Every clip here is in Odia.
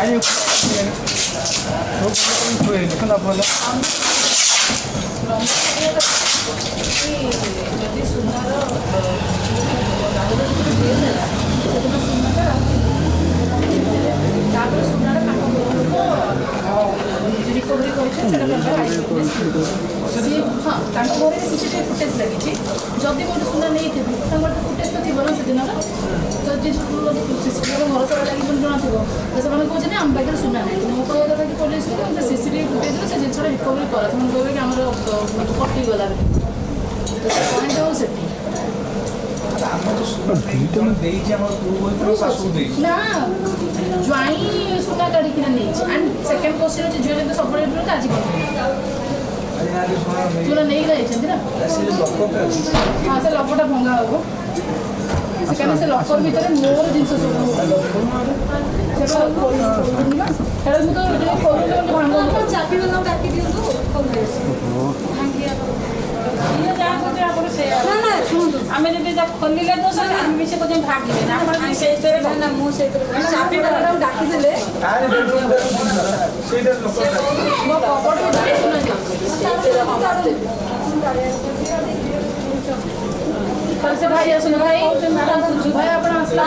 ନାଇଁ ଦେଖଲା ଭଲ ଯଦି ସୁନାର ତାପରେ ସୁନାର ରିକଭରି କରୁଛନ୍ତି ହଁ ତାଙ୍କ ଘରେ ସିସିଟିଭି ଫୁଟେଜ୍ ଲାଗିଛି ଯଦି ଗୋଟେ ସୁନା ନେଇଥିବେ ତାଙ୍କର ତ ଫୁଟେଜ୍ ତ ଥିବ ନା ସେଦିନର ତ ଯେ ସିସିଟିଭି ଘର ସାରା ଲାଗିଛି ଜଣାଥିବ ତ ସେମାନେ କହୁଛନ୍ତି ଆମ ପାଖରେ ସୁନା ନାହିଁ ମୁଁ କହିବା କଥା କି ପୋଲିସକୁ ମୋତେ ସିସିଟିଭି ଫୁଟେଜ୍ରେ ସେ ଜିନିଷଟା ରିକଭରି କର ସେମାନେ କହିବେ କି ଆମର କଟିଗଲା ତ ସେ ପଏଣ୍ଟ ହେବ ସେଠି ନା ଜ୍ୱାଇଁ ସୁନା କାଢ଼ିକିନା ନେଇଛି ଆଣ୍ଡ ସେକେଣ୍ଡ କ୍ୱେଶ୍ଚନ୍ ହେଉଛି ଝିଅ ଯଦି ସବୁବେଳେ ତ ଆଜି ସୁନା ନେଇକି ଯାଇଛନ୍ତି ନା ହଁ ସେ ଲକଟା ଭଙ୍ଗା ହବ କାରଣ ସେ ଲକର ଭିତରେ ମୋର ଜିନିଷ ସବୁ ସେଟା ମୁଁ ତ କରୁନି ଚାପି ଡାକି ଦିଅନ୍ତୁ आम जब खोलिले तो आम भी से भागे ना मुझे चापी डाकिदे मो कपड़ से भाई आसन भाई भाई अपन आसला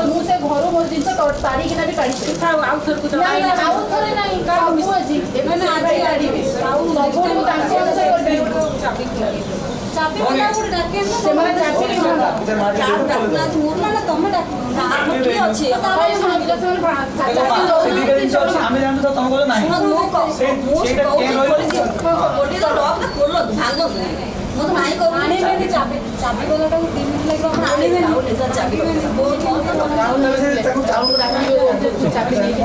मुझे घर मोर जिन तारिकिना भी काढ़ी ମୁଁ ତ ନାଇଁ କରୁ ଆଣିବେନି ଚାବି ଗଲାଟାକୁ 3 ମିନିଟ୍ ଲାଗିବ ଆପଣ ଆଣିବେନି ଚାବି ତାକୁ ଚାଉଳ ଡାକି ଚାବି ନେଇକି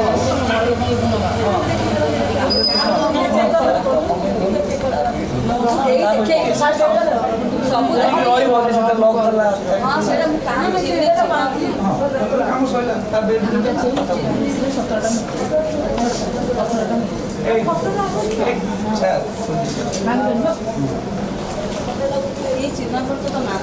ସବୁ ରହିବ ସେଟା ଲକ୍ କଲା ହଁ ସେଟା ମୁଁ କାମ ये चिन्ह तो नाम